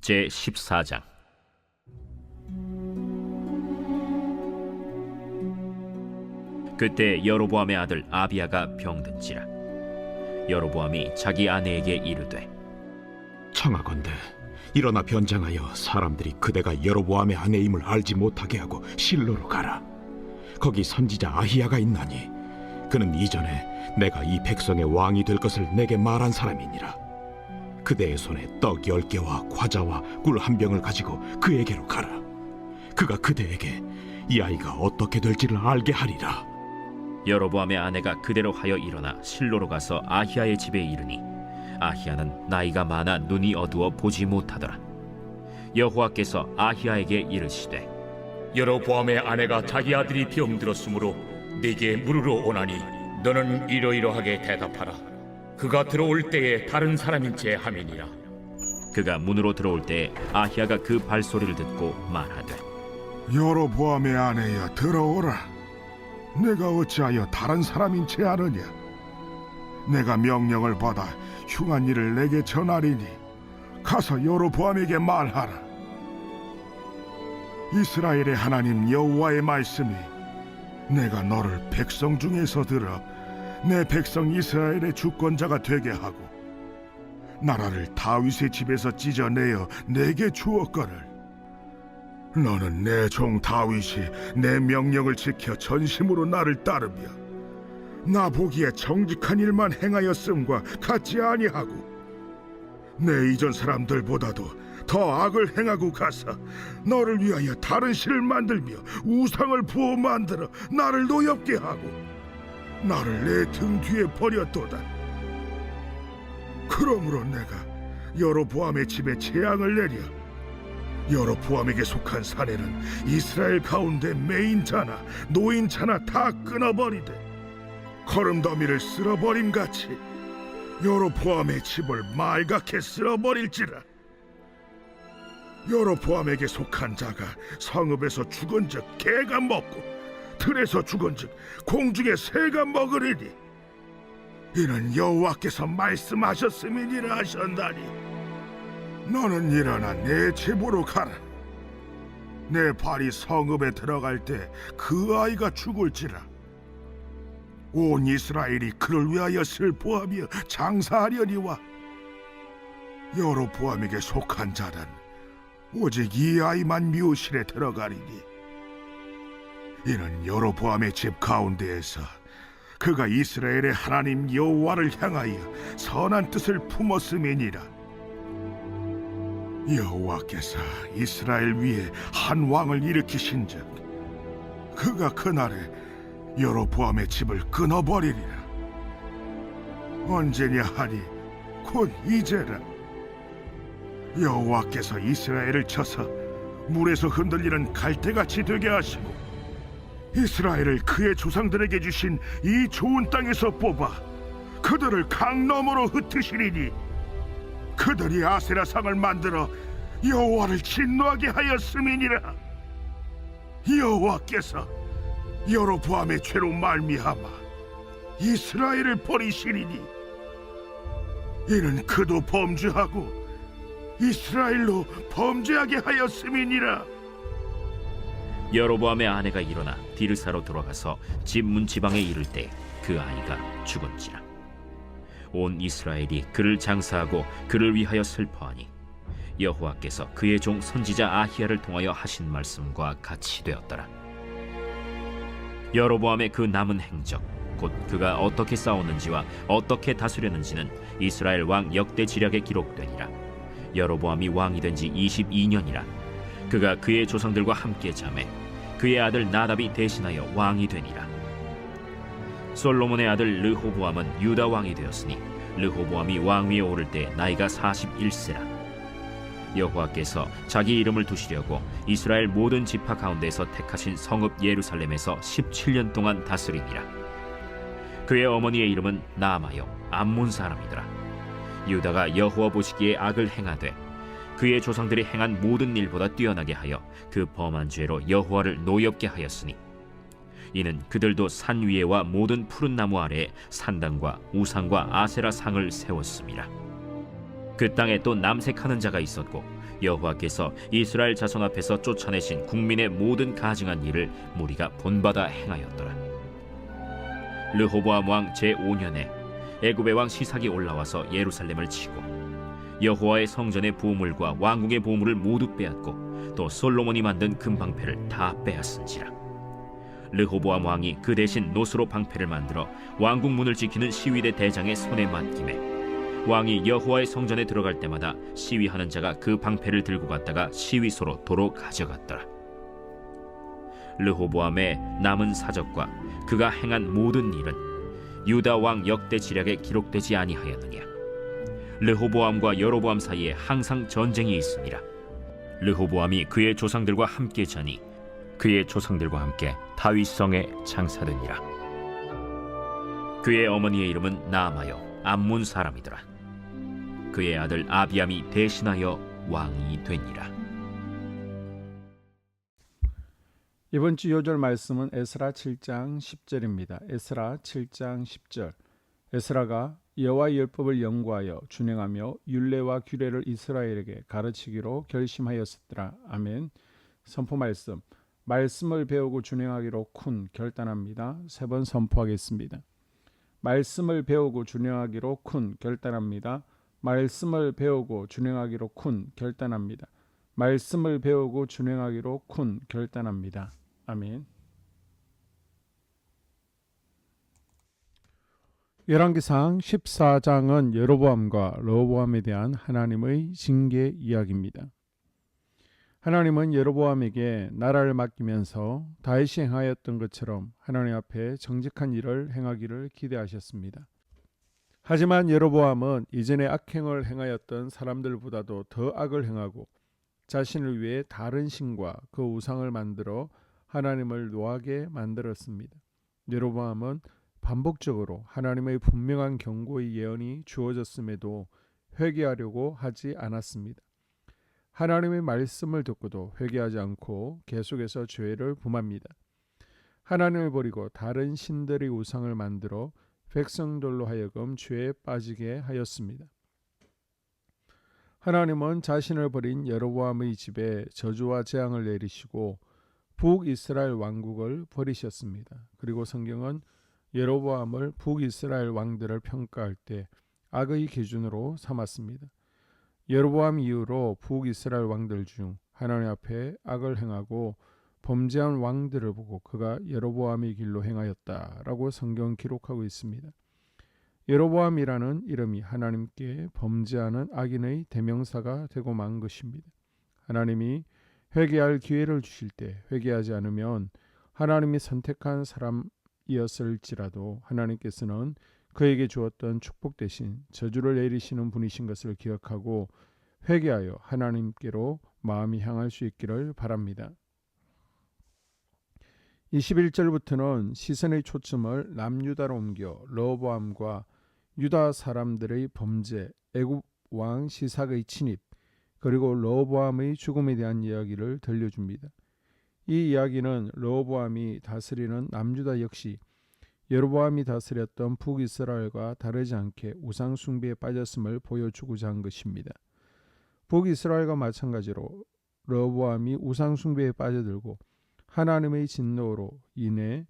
제14장. 그때 여로보암의 아들 아비야가 병든지라. 여로보암이 자기 아내에게 이르되, 청하건대 일어나 변장하여 사람들이 그대가 여로보암의 아내임을 알지 못하게 하고 실로로 가라. 거기 선지자 아히야가 있나니 그는 이전에 내가 이 백성의 왕이 될 것을 내게 말한 사람이니라. 그대의 손에 떡 10개와 과자와 꿀 한 병을 가지고 그에게로 가라. 그가 그대에게 이 아이가 어떻게 될지를 알게 하리라. 여로보암의 아내가 그대로 하여 일어나 실로로 가서 아히야의 집에 이르니 아히야는 나이가 많아 눈이 어두워 보지 못하더라. 여호와께서 아히야에게 이르시되, 여로보암의 아내가 자기 아들이 병들었으므로 네게 물으러 오나니 너는 이러이러하게 대답하라. 그가 들어올 때에 다른 사람인 체 함이니라. 그가 문으로 들어올 때에 아히야가 그 발소리를 듣고 말하되, 여로보암의 아내야, 들어오라. 내가 어찌하여 다른 사람인 채 아느냐? 내가 명령을 받아 흉한 일을 내게 전하리니 가서 여로보암에게 말하라. 이스라엘의 하나님 여호와의 말씀이 내가 너를 백성 중에서 들어 내 백성 이스라엘의 주권자가 되게 하고 나라를 다윗의 집에서 찢어내어 내게 주었거늘. 너는 내 종 다윗이 내 명령을 지켜 전심으로 나를 따르며 나 보기에 정직한 일만 행하였음과 같지 아니하고 내 이전 사람들보다도 더 악을 행하고 가서 너를 위하여 다른 신을 만들며 우상을 부어 만들어 나를 노엽게 하고 나를 내 등 뒤에 버렸도다. 그러므로 내가 여로보암의 집에 재앙을 내려 여로보암에게 속한 사내는 이스라엘 가운데 매인자나 노인자나 다 끊어버리되 거름더미를 쓸어버림같이 여로보암의 집을 말갛게 쓸어버릴지라. 여로보암에게 속한 자가 성읍에서 죽은즉 개가 먹고 들에서 죽은즉 공중의 새가 먹으리니 이는 여호와께서 말씀하셨음이니라 하셨나니 너는 일어나 내 집으로 가라. 내 발이 성읍에 들어갈 때 그 아이가 죽을지라. 온 이스라엘이 그를 위하여 슬퍼하며 장사하려니와 여로보암에게 속한 자는 오직 이 아이만 묘실에 들어가리니 이는 여로보암의 집 가운데에서 그가 이스라엘의 하나님 여호와를 향하여 선한 뜻을 품었음이니라. 여호와께서 이스라엘 위에 한 왕을 일으키신즉 그가 그날에 여로보암의 집을 끊어버리리라. 언제냐 하니 곧 이제라. 여호와께서 이스라엘을 쳐서 물에서 흔들리는 갈대같이 되게 하시고 이스라엘을 그의 조상들에게 주신 이 좋은 땅에서 뽑아 그들을 강 너머로 흩으시리니 그들이 아세라상을 만들어 여호와를 진노하게 하였음이니라. 여호와께서 여로보암의 죄로 말미암아 이스라엘을 버리시리니 이는 그도 범죄하고 이스라엘로 범죄하게 하였음이니라. 여로보암의 아내가 일어나 디르사로 돌아가서 집 문지방에 이를 때 그 아이가 죽은지라. 온 이스라엘이 그를 장사하고 그를 위하여 슬퍼하니 여호와께서 그의 종 선지자 아히야를 통하여 하신 말씀과 같이 되었더라. 여로보암의 그 남은 행적 곧 그가 어떻게 싸웠는지와 어떻게 다스렸는지는 이스라엘 왕 역대 지략에 기록되니라. 여로보암이 왕이 된 지 22년이라. 그가 그의 조상들과 함께 자매 그의 아들 나답이 대신하여 왕이 되니라. 솔로몬의 아들 르호보암은 유다 왕이 되었으니 르호보암이 왕위에 오를 때 나이가 41세라. 여호와께서 자기 이름을 두시려고 이스라엘 모든 지파 가운데서 택하신 성읍 예루살렘에서 17년 동안 다스리니라. 그의 어머니의 이름은 나아마요 암몬 사람이더라. 유다가 여호와 보시기에 악을 행하되 그의 조상들이 행한 모든 일보다 뛰어나게 하여 그 범한 죄로 여호와를 노엽게 하였으니 이는 그들도 산 위에와 모든 푸른 나무 아래에 산당과 우상과 아세라 상을 세웠습니다. 그 땅에 또 남색하는 자가 있었고 여호와께서 이스라엘 자손 앞에서 쫓아내신 국민의 모든 가증한 일을 무리가 본받아 행하였더라. 르호보암 왕 제5년에 애굽의 왕 시삭이 올라와서 예루살렘을 치고 여호와의 성전의 보물과 왕궁의 보물을 모두 빼앗고 또 솔로몬이 만든 금방패를 다 빼앗은지라. 르호보암 왕이 그 대신 노스로 방패를 만들어 왕궁 문을 지키는 시위대 대장의 손에 맡기매 왕이 여호와의 성전에 들어갈 때마다 시위하는 자가 그 방패를 들고 갔다가 시위소로 도로 가져갔더라. 르호보암의 남은 사적과 그가 행한 모든 일은 유다 왕 역대 지략에 기록되지 아니하였느냐. 르호보암과 여로보암 사이에 항상 전쟁이 있으니라. 르호보암이 그의 조상들과 함께 자니 그의 조상들과 함께 다윗성에 장사되니라. 그의 어머니의 이름은 나아마요 암몬 사람이더라. 그의 아들 아비암이 대신하여 왕이 되니라. 이번 주 요절 말씀은 에스라 7장 10절입니다. 에스라 7장 10절. 에스라가 여호와의 율법을 연구하여 준행하며 율례와 규례를 이스라엘에게 가르치기로 결심하였더라. 아멘. 선포 말씀. 말씀을 배우고 준행하기로 쿤 결단합니다. 3번 선포하겠습니다. 말씀을 배우고 준행하기로 쿤 결단합니다. 말씀을 배우고 준행하기로 쿤 결단합니다. 말씀을 배우고 준행하기로 쿤 결단합니다. 아멘. 열왕기상 14장은 여로보암과 르호보암에 대한 하나님의 징계 이야기입니다. 하나님은 여로보암에게 나라를 맡기면서 다윗이 행하였던 것처럼 하나님 앞에 정직한 일을 행하기를 기대하셨습니다. 하지만 여로보암은 이전에 악행을 행하였던 사람들보다도 더 악을 행하고 자신을 위해 다른 신과 그 우상을 만들어 하나님을 노하게 만들었습니다. 여로보암은 반복적으로 하나님의 분명한 경고의 예언이 주어졌음에도 회개하려고 하지 않았습니다. 하나님의 말씀을 듣고도 회개하지 않고 계속해서 죄를 범합니다. 하나님을 버리고 다른 신들의 우상을 만들어 백성들로 하여금 죄에 빠지게 하였습니다. 하나님은 자신을 버린 여로보암의 집에 저주와 재앙을 내리시고 북이스라엘 왕국을 버리셨습니다. 그리고 성경은 여로보암을 북이스라엘 왕들을 평가할 때 악의 기준으로 삼았습니다. 여로보암 이후로 북이스라엘 왕들 중 하나님 앞에 악을 행하고 범죄한 왕들을 보고 그가 여로보암의 길로 행하였다라고 성경 기록하고 있습니다. 여로보암이라는 이름이 하나님께 범죄하는 악인의 대명사가 되고 만 것입니다. 하나님이 회개할 기회를 주실 때 회개하지 않으면 하나님이 선택한 사람이었을지라도 하나님께서는 그에게 주었던 축복 대신 저주를 내리시는 분이신 것을 기억하고 회개하여 하나님께로 마음이 향할 수 있기를 바랍니다. 21절부터는 시선의 초점을 남유다로 옮겨 르호보암과 유다 사람들의 범죄, 애굽 왕 시삭의 침입, 그리고 르호보암의 죽음에 대한 이야기를 들려줍니다. 이 이야기는 르호보암이 다스리는 남유다 역시 여로보암이 다스렸던 북이스라엘과 다르지 않게 우상 숭배에 빠졌음을 보여주고자 한 것입니다. 북이스라엘과 마찬가지로 르호보암이 우상 숭배에 빠져들고 하나님의 진노로 인해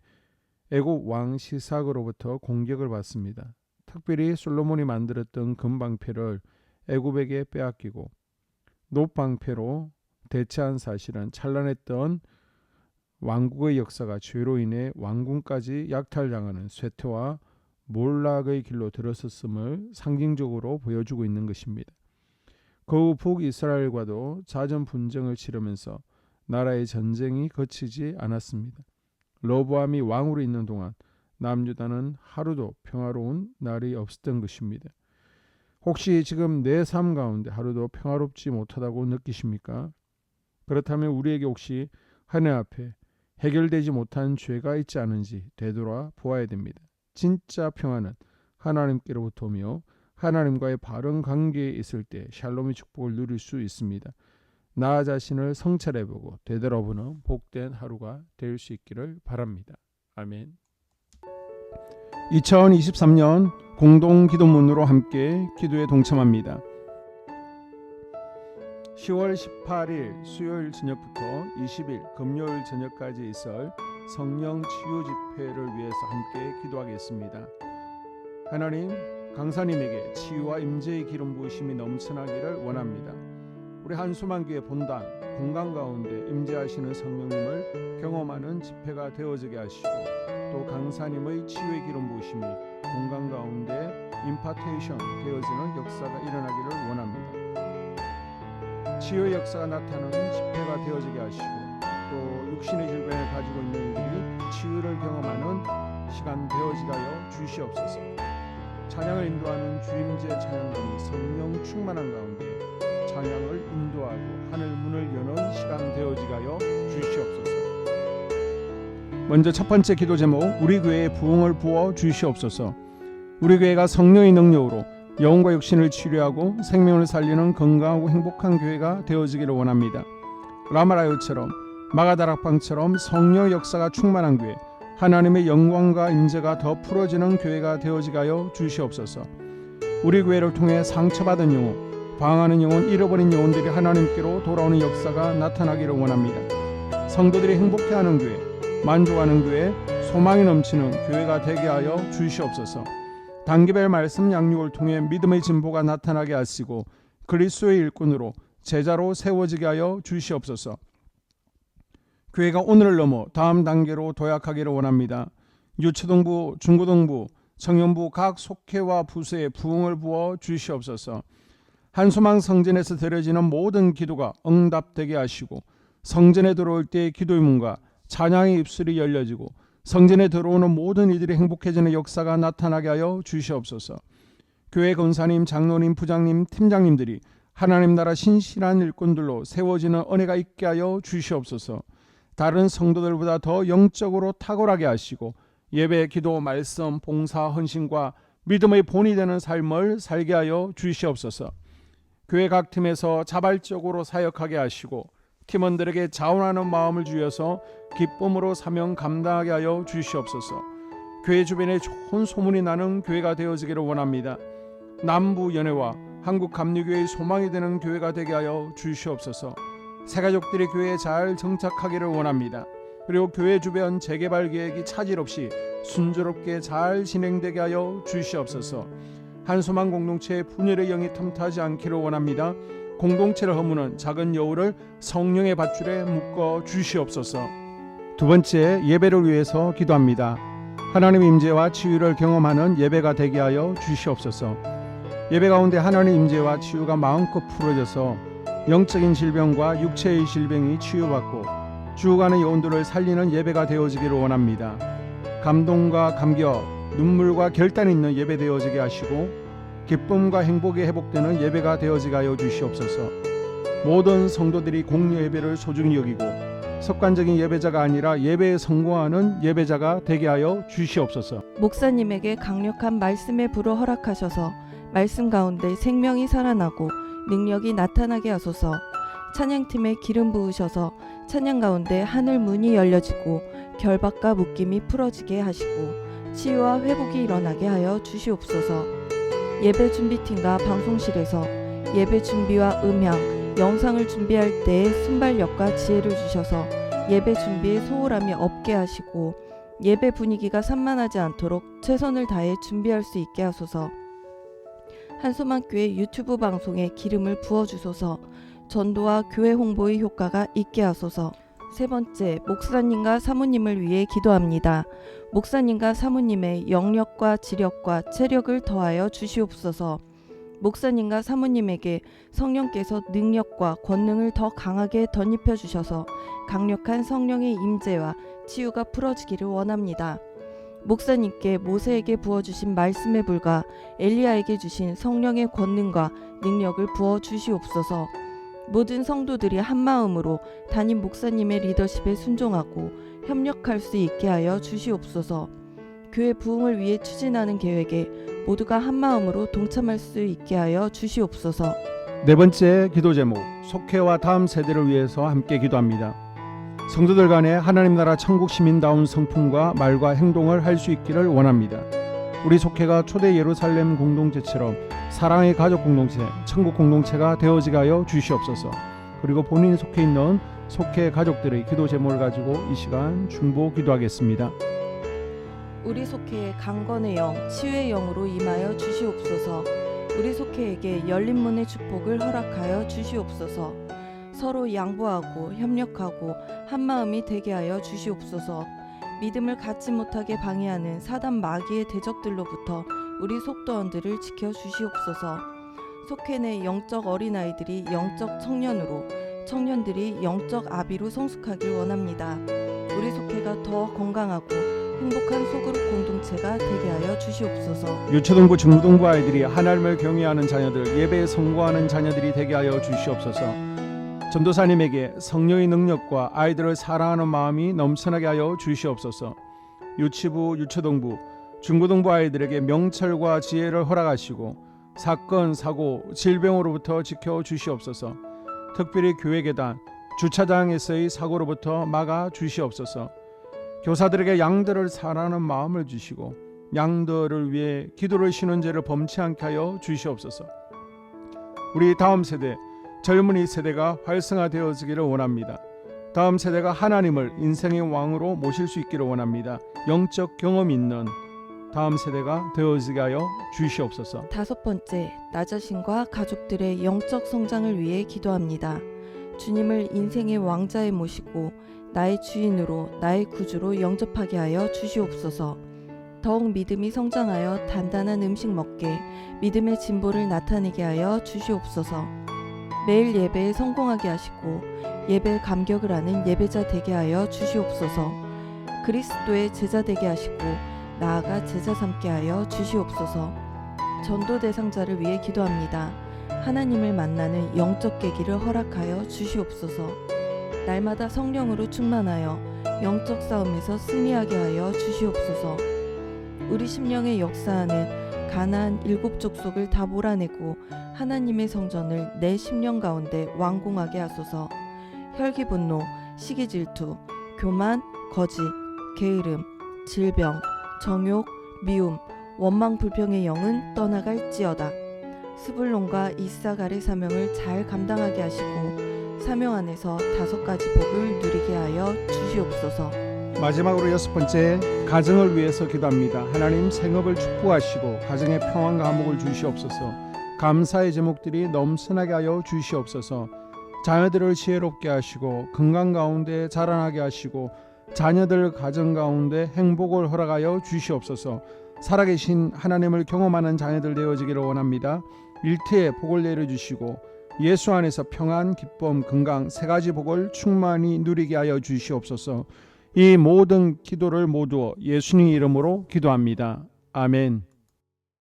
애굽 왕 시삭으로부터 공격을 받습니다. 특별히 솔로몬이 만들었던 금방패를 애굽에게 빼앗기고 놋방패로 대체한 사실은 찬란했던 왕국의 역사가 죄로 인해 왕궁까지 약탈당하는 쇠퇴와 몰락의 길로 들어섰음을 상징적으로 보여주고 있는 것입니다. 그 후 북이스라엘과도 잦은 분쟁을 치르면서 나라의 전쟁이 거치지 않았습니다. 르호보암이 왕으로 있는 동안 남유다는 하루도 평화로운 날이 없었던 것입니다. 혹시 지금 내 삶 가운데 하루도 평화롭지 못하다고 느끼십니까? 그렇다면 우리에게 혹시 하나님 앞에 해결되지 못한 죄가 있지 않은지 되돌아 보아야 됩니다. 진짜 평화는 하나님께로부터 오며 하나님과의 바른 관계에 있을 때 샬롬의 축복을 누릴 수 있습니다. 나 자신을 성찰해보고 되돌아보는 복된 하루가 될 수 있기를 바랍니다. 아멘. 2023년 공동기도문으로 함께 기도에 동참합니다. 10월 18일 수요일 저녁부터 20일 금요일 저녁까지 있을 성령 치유 집회를 위해서 함께 기도하겠습니다. 하나님, 강사님에게 치유와 임재의 기름 부으심이 넘쳐나기를 원합니다. 우리 한수만교회 본당 공간 가운데 임재하시는 성령님을 경험하는 집회가 되어지게 하시고, 또 강사님의 치유의 기름 부으심이 공간 가운데 임파테이션 되어지는 역사가 일어나기를 원합니다. 치유의 역사가 나타나는 집회가 되어지게 하시고, 또 육신의 질병을 가지고 있는 이들이 치유를 경험하는 시간 되어지게 하여 주시옵소서. 찬양을 인도하는 주임제 찬양단이 성령 충만한 가운데 찬양을 인도하고 하늘 문을 여는 시간 되어지게 하여 주시옵소서. 먼저 첫 번째 기도 제목, 우리 교회에 부흥을 부어 주시옵소서. 우리 교회가 성령의 능력으로 영혼과 육신을 치료하고 생명을 살리는 건강하고 행복한 교회가 되어지기를 원합니다. 라마라요처럼 마가다락방처럼 성령의 역사가 충만한 교회, 하나님의 영광과 임재가 더 풀어지는 교회가 되어지게 하여 주시옵소서. 우리 교회를 통해 상처받은 영혼, 방황하는 영혼, 잃어버린 영혼들이 하나님께로 돌아오는 역사가 나타나기를 원합니다. 성도들이 행복해하는 교회, 만족하는 교회, 소망이 넘치는 교회가 되게 하여 주시옵소서. 단기별 말씀 양육을 통해 믿음의 진보가 나타나게 하시고 그리스도의 일꾼으로 제자로 세워지게 하여 주시옵소서. 교회가 오늘을 넘어 다음 단계로 도약하기를 원합니다. 유초등부, 중고등부, 청년부 각 속회와 부서에 부흥을 부어 주시옵소서. 한소망 성전에서 드려지는 모든 기도가 응답되게 하시고, 성전에 들어올 때의 기도의 문과 찬양의 입술이 열려지고 성전에 들어오는 모든 이들이 행복해지는 역사가 나타나게 하여 주시옵소서. 교회 권사님, 장로님, 부장님, 팀장님들이 하나님 나라 신실한 일꾼들로 세워지는 은혜가 있게 하여 주시옵소서. 다른 성도들보다 더 영적으로 탁월하게 하시고 예배, 기도, 말씀, 봉사, 헌신과 믿음의 본이 되는 삶을 살게 하여 주시옵소서. 교회 각 팀에서 자발적으로 사역하게 하시고 팀원들에게 자원하는 마음을 주셔서 기쁨으로 사명 감당하게 하여 주시옵소서. 교회 주변에 좋은 소문이 나는 교회가 되어지기를 원합니다. 남부 연회와 한국 감리교회의 소망이 되는 교회가 되게 하여 주시옵소서. 새가족들이 교회에 잘 정착하기를 원합니다. 그리고 교회 주변 재개발 계획이 차질 없이 순조롭게 잘 진행되게 하여 주시옵소서. 한소망 공동체의 분열의 영이 틈타지 않기를 원합니다. 공동체를 허무는 작은 여우를 성령의 밧줄에 묶어 주시옵소서. 두 번째, 예배를 위해서 기도합니다. 하나님의 임재와 치유를 경험하는 예배가 되게 하여 주시옵소서. 예배 가운데 하나님의 임재와 치유가 마음껏 풀어져서 영적인 질병과 육체의 질병이 치유받고 죽어가는 영혼들을 살리는 예배가 되어지기를 원합니다. 감동과 감격, 눈물과 결단이 있는 예배 되어지게 하시고 기쁨과 행복이 회복되는 예배가 되어지게 하여 주시옵소서. 모든 성도들이 공여 예배를 소중히 여기고 습관적인 예배자가 아니라 예배에 성공하는 예배자가 되게 하여 주시옵소서. 목사님에게 강력한 말씀의 불을 허락하셔서 말씀 가운데 생명이 살아나고 능력이 나타나게 하소서. 찬양팀에 기름 부으셔서 찬양 가운데 하늘 문이 열려지고 결박과 묶임이 풀어지게 하시고 치유와 회복이 일어나게 하여 주시옵소서. 예배 준비팀과 방송실에서 예배 준비와 음향, 영상을 준비할 때에 순발력과 지혜를 주셔서 예배 준비에 소홀함이 없게 하시고 예배 분위기가 산만하지 않도록 최선을 다해 준비할 수 있게 하소서. 한소망교회 유튜브 방송에 기름을 부어주소서. 전도와 교회 홍보의 효과가 있게 하소서. 세 번째, 목사님과 사모님을 위해 기도합니다. 목사님과 사모님의 영력과 지력과 체력을 더하여 주시옵소서. 목사님과 사모님에게 성령께서 능력과 권능을 더 강하게 덧입혀 주셔서 강력한 성령의 임재와 치유가 풀어지기를 원합니다. 목사님께 모세에게 부어주신 말씀의 불과 엘리야에게 주신 성령의 권능과 능력을 부어 주시옵소서. 모든 성도들이 한마음으로 담임 목사님의 리더십에 순종하고 협력할 수 있게 하여 주시옵소서. 교회 부흥을 위해 추진하는 계획에 모두가 한마음으로 동참할 수 있게 하여 주시옵소서. 네 번째 기도 제목, 속회와 다음 세대를 위해서 함께 기도합니다. 성도들 간에 하나님 나라 천국 시민다운 성품과 말과 행동을 할 수 있기를 원합니다. 우리 속회가 초대 예루살렘 공동체처럼 사랑의 가족 공동체, 천국 공동체가 되어지게 하여 주시옵소서. 그리고 본인이 속해 있는 속해 가족들의 기도 제목을 가지고 이 시간 중보 기도하겠습니다. 우리 속해에 강건의 영, 치유의 영으로 임하여 주시옵소서. 우리 속해에게 열린 문의 축복을 허락하여 주시옵소서. 서로 양보하고 협력하고 한마음이 되게 하여 주시옵소서. 믿음을 갖지 못하게 방해하는 사단 마귀의 대적들로부터 우리 속도원들을 지켜 주시옵소서. 속해 내 영적 어린아이들이 영적 청년으로, 청년들이 영적 아비로 성숙하길 원합니다. 우리 속해가 더 건강하고 행복한 소그룹 공동체가 되게 하여 주시옵소서. 유초등부 중고등부 아이들이 하나님을 경외하는 자녀들, 예배에 성공하는 자녀들이 되게 하여 주시옵소서. 전도사님에게 성령의 능력과 아이들을 사랑하는 마음이 넘쳐나게 하여 주시옵소서. 유치부, 유초등부, 중고등부 아이들에게 명철과 지혜를 허락하시고 사건, 사고, 질병으로부터 지켜 주시옵소서. 특별히 교회 계단, 주차장에서의 사고로부터 막아 주시옵소서. 교사들에게 양들을 사랑하는 마음을 주시고 양들을 위해 기도를 쉬는 죄를 범치 않게 하여 주시옵소서. 우리 다음 세대, 젊은이 세대가 활성화되어지기를 원합니다. 다음 세대가 하나님을 인생의 왕으로 모실 수 있기를 원합니다. 영적 경험이 있는 다음 세대가 되어지게 하여 주시옵소서. 다섯 번째, 나 자신과 가족들의 영적 성장을 위해 기도합니다. 주님을 인생의 왕자에 모시고 나의 주인으로, 나의 구주로 영접하게 하여 주시옵소서. 더욱 믿음이 성장하여 단단한 음식 먹게, 믿음의 진보를 나타내게 하여 주시옵소서. 매일 예배에 성공하게 하시고 예배에 감격을 하는 예배자 되게 하여 주시옵소서. 그리스도의 제자 되게 하시고 나아가 제자 삼게 하여 주시옵소서. 전도 대상자를 위해 기도합니다. 하나님을 만나는 영적 계기를 허락하여 주시옵소서. 날마다 성령으로 충만하여 영적 싸움에서 승리하게 하여 주시옵소서. 우리 심령에 역사하는 가나안 7 족속을 다 몰아내고 하나님의 성전을 내 심령 가운데 완공하게 하소서. 혈기 분노, 시기 질투, 교만, 거짓, 게으름, 질병, 정욕, 미움, 원망 불평의 영은 떠나갈지어다. 스불론과 이사갈의 사명을 잘 감당하게 하시고 사명 안에서 5가지 복을 누리게 하여 주시옵소서. 마지막으로 6번째, 가정을 위해서 기도합니다. 하나님 생업을 축복하시고 가정에 평안과 화목을 주시옵소서. 감사의 제목들이 넘쳐나게 하여 주시옵소서. 자녀들을 지혜롭게 하시고 건강 가운데 자라나게 하시고 자녀들 가정 가운데 행복을 허락하여 주시옵소서. 살아계신 하나님을 경험하는 자녀들 되어지기를 원합니다. 일터에 복을 내려주시고 예수 안에서 평안, 기쁨, 건강 3가지 복을 충만히 누리게 하여 주시옵소서. 이 모든 기도를 모두 예수님 이름으로 기도합니다. 아멘.